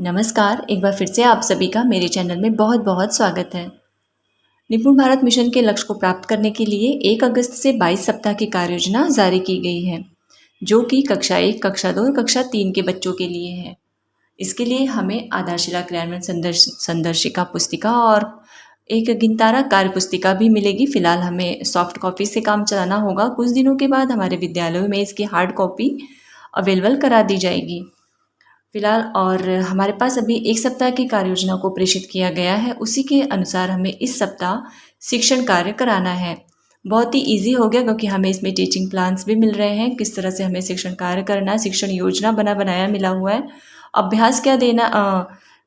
नमस्कार, एक बार फिर से आप सभी का मेरे चैनल में बहुत बहुत स्वागत है। निपुण भारत मिशन के लक्ष्य को प्राप्त करने के लिए 1 अगस्त से 22 सप्ताह की कार्य योजना जारी की गई है, जो कि कक्षा 1, कक्षा 2 और कक्षा 3 के बच्चों के लिए है। इसके लिए हमें आधारशिला क्रियान्वयन संदर्शिका पुस्तिका और एक गिनतारा कार्य पुस्तिका भी मिलेगी। फिलहाल हमें सॉफ्ट कॉपी से काम चलाना होगा। कुछ दिनों के बाद हमारे विद्यालयों में इसकी हार्ड कॉपी अवेलेबल करा दी जाएगी। फिलहाल और हमारे पास अभी 1 सप्ताह की कार्य योजना को प्रेषित किया गया है। उसी के अनुसार हमें इस सप्ताह शिक्षण कार्य कराना है। बहुत ही ईज़ी हो गया क्योंकि हमें इसमें टीचिंग प्लान्स भी मिल रहे हैं, किस तरह से हमें शिक्षण कार्य करना है, शिक्षण योजना बना बनाया मिला हुआ है। अभ्यास क्या देना,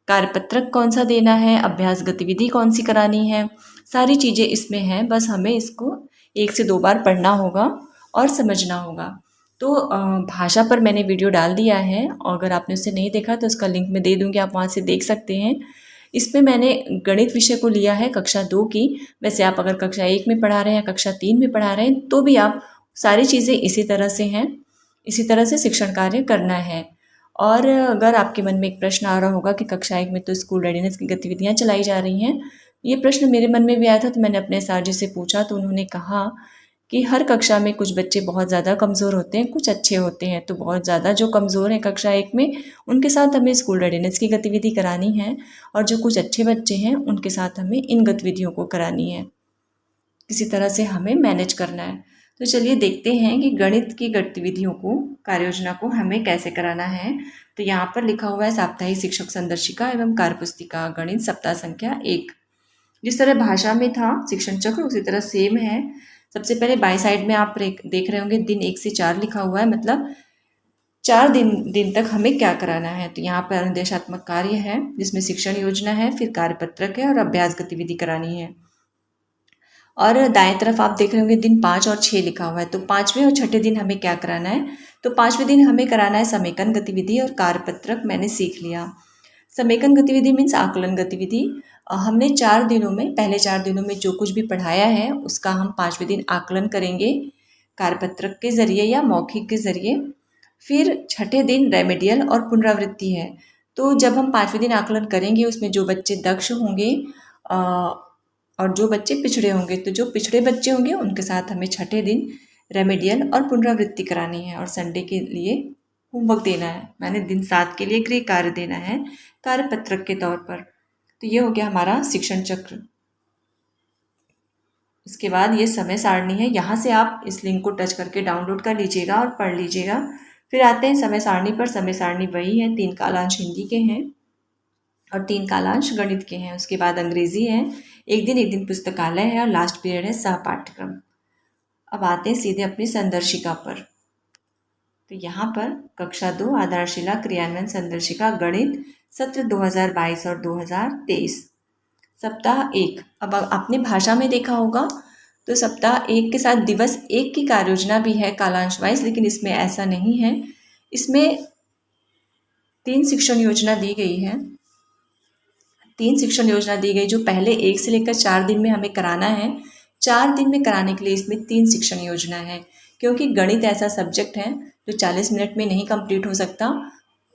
कार्यपत्रक कौन सा देना है, अभ्यास गतिविधि कौन सी करानी है, सारी चीज़ें इसमें हैं। बस हमें इसको 1 से 2 बार पढ़ना होगा और समझना होगा। तो भाषा पर मैंने वीडियो डाल दिया है और अगर आपने उसे नहीं देखा तो उसका लिंक मैं दे दूँगी, आप वहाँ से देख सकते हैं। इसमें मैंने गणित विषय को लिया है कक्षा 2 की। वैसे आप अगर कक्षा 1 में पढ़ा रहे हैं या कक्षा 3 में पढ़ा रहे हैं तो भी आप सारी चीज़ें इसी तरह से हैं, इसी तरह से शिक्षण कार्य करना है। और अगर आपके मन में एक प्रश्न आ रहा होगा कि कक्षा 1 में तो स्कूल रेडीनेस की गतिविधियाँ चलाई जा रही हैं, ये प्रश्न मेरे मन में भी आया था तो मैंने अपने सर जी से पूछा तो उन्होंने कहा कि हर कक्षा में कुछ बच्चे बहुत ज़्यादा कमज़ोर होते हैं, कुछ अच्छे होते हैं। तो बहुत ज़्यादा जो कमज़ोर हैं कक्षा 1 में, उनके साथ हमें स्कूल रेडीनेस की गतिविधि करानी है और जो कुछ अच्छे बच्चे हैं, उनके साथ हमें इन गतिविधियों को करानी है। किसी तरह से हमें मैनेज करना है। तो चलिए देखते हैं कि गणित की गतिविधियों को, कार्य योजना को हमें कैसे कराना है। तो यहाँ पर लिखा हुआ है साप्ताहिक शिक्षक संदर्शिका एवं कार्यपुस्तिका गणित सप्ताह संख्या 1। जिस तरह भाषा में था शिक्षण चक्र उसी तरह सेम है। सबसे पहले बाई साइड में आप देख रहे होंगे दिन 1 से 4 लिखा हुआ है, मतलब 4 दिन तक हमें क्या कराना है। तो यहाँ पर अनुदेशात्मक कार्य है जिसमें शिक्षण योजना है, फिर कार्यपत्रक है और अभ्यास गतिविधि करानी है। और दाएं तरफ आप देख रहे होंगे दिन 5 और 6 लिखा हुआ है। तो 5वें और 6ठे दिन हमें क्या कराना है, तो 5वें दिन हमें कराना है समेकन गतिविधि और कार्यपत्रक मैंने सीख लिया। समेकन गतिविधि मीन्स आकलन गतिविधि। हमने 4 दिनों में, पहले 4 दिनों में जो कुछ भी पढ़ाया है उसका हम 5वें दिन आकलन करेंगे कार्यपत्रक के ज़रिए या मौखिक के ज़रिए। फिर 6ठे दिन रेमेडियल और पुनरावृत्ति है। तो जब हम 5वें दिन आकलन करेंगे उसमें जो बच्चे दक्ष होंगे और जो बच्चे पिछड़े होंगे, तो जो पिछड़े बच्चे होंगे उनके साथ हमें 6ठे दिन रेमेडियल और पुनरावृत्ति करानी है और संडे के लिए होमवर्क देना है। मैंने दिन 7 के लिए गृह कार्य देना है कार्यपत्रक के तौर पर। तो ये हो गया हमारा शिक्षण चक्र। इसके बाद ये समय सारणी है, यहाँ से आप इस लिंक को टच करके डाउनलोड कर लीजिएगा और पढ़ लीजिएगा। फिर आते हैं समय सारणी पर। समय सारणी वही है, 3 कालांश हिंदी के हैं और 3 कालांश गणित के हैं। उसके बाद अंग्रेजी है, एक दिन पुस्तकालय है और लास्ट पीरियड है सह पाठ्यक्रम। अब आते हैं सीधे अपनी संदर्शिका पर। तो यहाँ पर कक्षा 2 आधारशिला क्रियान्वयन संदर्शिका गणित सत्र 2022 और 2023 सप्ताह 1। अब आपने भाषा में देखा होगा तो सप्ताह 1 के साथ दिवस 1 की कार्य योजना भी है कालांश वाइज, लेकिन इसमें ऐसा नहीं है। इसमें 3 शिक्षण योजना दी गई है। 3 शिक्षण योजना दी गई जो पहले 1 से लेकर 4 दिन में हमें कराना है। 4 दिन में कराने के लिए इसमें 3 शिक्षण योजना है, क्योंकि गणित ऐसा सब्जेक्ट है जो 40 मिनट में नहीं कंप्लीट हो सकता,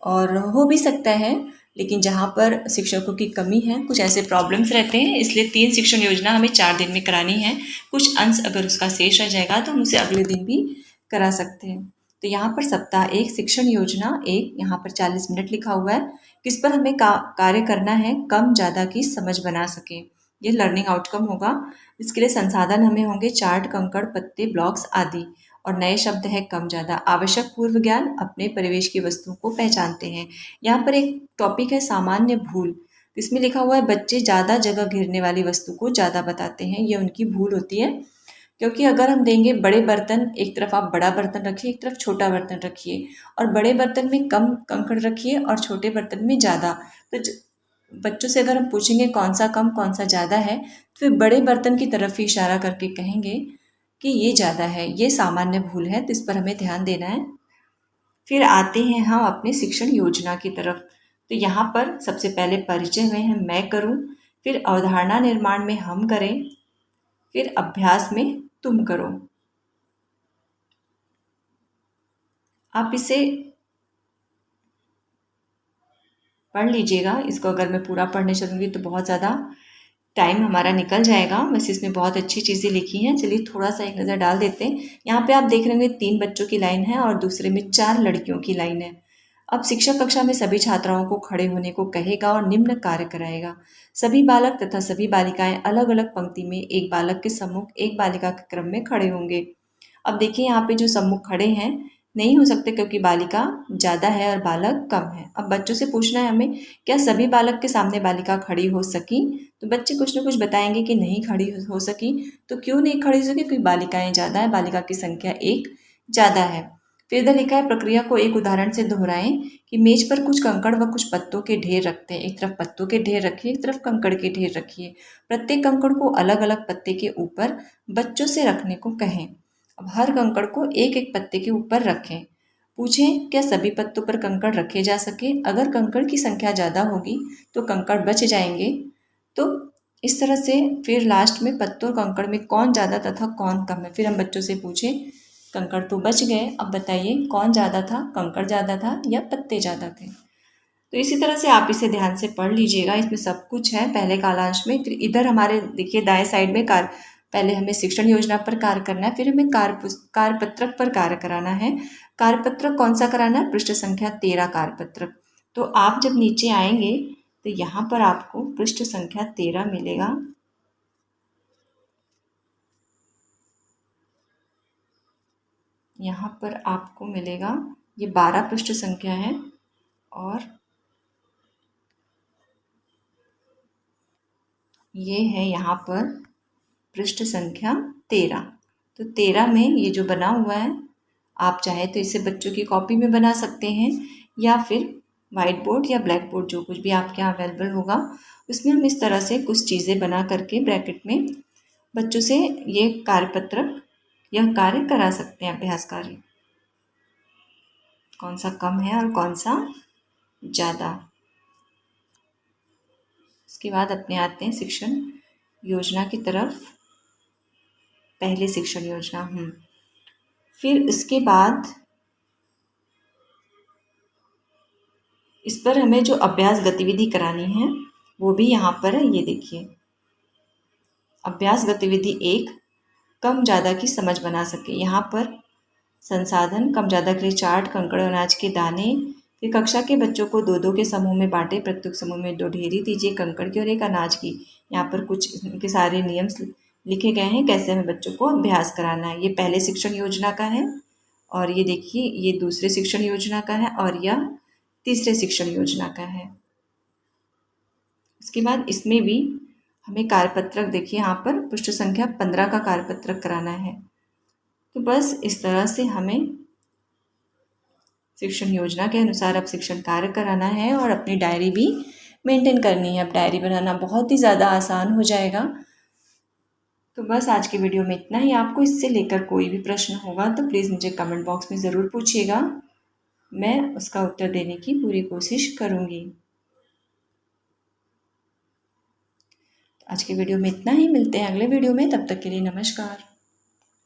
और हो भी सकता है लेकिन जहाँ पर शिक्षकों की कमी है, कुछ ऐसे प्रॉब्लम्स रहते हैं, इसलिए 3 शिक्षण योजना हमें 4 दिन में करानी है। कुछ अंश अगर उसका शेष रह जाएगा तो हम उसे अगले दिन भी करा सकते हैं। तो यहाँ पर सप्ताह 1 शिक्षण योजना 1, यहाँ पर 40 मिनट लिखा हुआ है। किस पर हमें कार्य करना है, कम ज़्यादा की समझ बना सके, ये लर्निंग आउटकम होगा। इसके लिए संसाधन हमें होंगे चार्ट, कंकड़, पत्ते, ब्लॉक्स आदि, और नए शब्द है कम ज़्यादा। आवश्यक पूर्व ज्ञान, अपने परिवेश की वस्तुओं को पहचानते हैं। यहाँ पर एक टॉपिक है सामान्य भूल। इसमें लिखा हुआ है बच्चे ज़्यादा जगह घेरने वाली वस्तु को ज़्यादा बताते हैं, ये उनकी भूल होती है। क्योंकि अगर हम देंगे बड़े बर्तन, एक तरफ आप बड़ा बर्तन रखिए, एक तरफ छोटा बर्तन रखिए, और बड़े बर्तन में कम कंकड़ रखिए और छोटे बर्तन में ज़्यादा, तो बच्चों से अगर हम पूछेंगे कौन सा कम कौन सा ज़्यादा है, तो फिर बड़े बर्तन की तरफ ही इशारा करके कहेंगे कि ये ज़्यादा है। ये सामान्य भूल है, तो इस पर हमें ध्यान देना है। फिर आते हैं हम अपने शिक्षण योजना की तरफ। तो यहाँ पर सबसे पहले परिचय में है मैं करूँ, फिर अवधारणा निर्माण में हम करें, फिर अभ्यास में तुम करो। आप इसे पढ़ लीजिएगा। इसको अगर मैं पूरा पढ़ने चलूँगी तो बहुत ज़्यादा टाइम हमारा निकल जाएगा। वैसे इसमें बहुत अच्छी चीज़ें लिखी हैं। चलिए थोड़ा सा एक नज़र डाल देते हैं। यहाँ पे आप देख रहे होंगे 3 बच्चों की लाइन है और दूसरे में 4 लड़कियों की लाइन है। अब शिक्षक कक्षा में सभी छात्राओं को खड़े होने को कहेगा और निम्न कार्य कराएगा। सभी बालक तथा सभी बालिकाएं अलग अलग पंक्ति में एक बालक के सम्मुख एक बालिका के क्रम में खड़े होंगे। अब देखिए यहाँ पे जो सम्मुख खड़े हैं नहीं हो सकते क्योंकि बालिका ज़्यादा है और बालक कम है। अब बच्चों से पूछना है हमें, क्या सभी बालक के सामने बालिका खड़ी हो सकी? तो बच्चे कुछ ना कुछ बताएंगे कि नहीं खड़ी हो सकी। तो क्यों नहीं खड़ी हो सकी? क्योंकि बालिकाएं ज़्यादा है, बालिका की संख्या एक ज़्यादा है। फिर इधर लिखा है, प्रक्रिया को एक उदाहरण से दोहराएं कि मेज पर कुछ कंकड़ व कुछ पत्तों के ढेर रखते हैं। एक तरफ पत्तों के ढेर रखिए, एक तरफ कंकड़ के ढेर रखिए। प्रत्येक कंकड़ को अलग अलग पत्ते के ऊपर बच्चों से रखने को कहें। अब हर कंकड़ को एक एक पत्ते के ऊपर रखें। पूछें, क्या सभी पत्तों पर कंकड़ रखे जा सके? अगर कंकड़ की संख्या ज़्यादा होगी तो कंकड़ बच जाएंगे। तो इस तरह से फिर लास्ट में पत्तों और कंकड़ में कौन ज़्यादा तथा कौन कम है। फिर हम बच्चों से पूछें, कंकड़ तो बच गए, अब बताइए कौन ज़्यादा था, कंकड़ ज़्यादा था या पत्ते ज़्यादा थे। तो इसी तरह से आप इसे ध्यान से पढ़ लीजिएगा। इसमें सब कुछ है पहले कालांश में। फिर इधर हमारे देखिए दाएं साइड में पहले हमें शिक्षण योजना पर कार्य करना है, फिर हमें कार्यपत्रक पर कार्य कराना है। कार्यपत्रक कौन सा कराना है? पृष्ठ संख्या 13 कार्यपत्रक। तो आप जब नीचे आएंगे तो यहाँ पर आपको पृष्ठ संख्या 13 मिलेगा। यहाँ पर आपको मिलेगा, ये 12 पृष्ठ संख्या है और ये है यहाँ पर पृष्ठ संख्या 13। तो 13 में ये जो बना हुआ है, आप चाहे तो इसे बच्चों की कॉपी में बना सकते हैं या फिर वाइट बोर्ड या ब्लैक बोर्ड जो कुछ भी आपके यहाँ अवेलेबल होगा उसमें हम इस तरह से कुछ चीज़ें बना करके ब्रैकेट में बच्चों से ये कार्यपत्रक यह कार्य करा सकते हैं। अभ्यास कार्य कौन सा कम है और कौन सा ज़्यादा। उसके बाद अपने आते हैं शिक्षण योजना की तरफ। पहले शिक्षण योजना फिर इसके बाद इस पर हमें जो अभ्यास गतिविधि करानी है वो भी यहाँ पर है। ये देखिए, अभ्यास गतिविधि 1, कम ज़्यादा की समझ बना सके। यहाँ पर संसाधन कम ज़्यादा के लिए चार्ट, कंकड़, अनाज के दाने। फिर कक्षा के बच्चों को 2-2 के समूह में बांटे, प्रत्येक समूह में 2 ढेरी दीजिए, कंकड़ की और 1 अनाज की। यहाँ पर कुछ इनके सारे नियम लिखे गए हैं कैसे हमें बच्चों को अभ्यास कराना है। ये पहले शिक्षण योजना का है और ये देखिए ये दूसरे शिक्षण योजना का है और यह तीसरे शिक्षण योजना का है। उसके बाद इसमें भी हमें कार्यपत्रक देखिए यहाँ पर पृष्ठ संख्या 15 का कार्यपत्रक कराना है। तो बस इस तरह से हमें शिक्षण योजना के अनुसार अब शिक्षण कार्य कराना है और अपनी डायरी भी मेंटेन करनी है। अब डायरी बनाना बहुत ही ज़्यादा आसान हो जाएगा। तो बस आज की वीडियो में इतना ही। आपको इससे लेकर कोई भी प्रश्न होगा तो प्लीज़ मुझे कमेंट बॉक्स में ज़रूर पूछिएगा, मैं उसका उत्तर देने की पूरी कोशिश करूँगी। आज की वीडियो में इतना ही, मिलते हैं अगले वीडियो में, तब तक के लिए नमस्कार।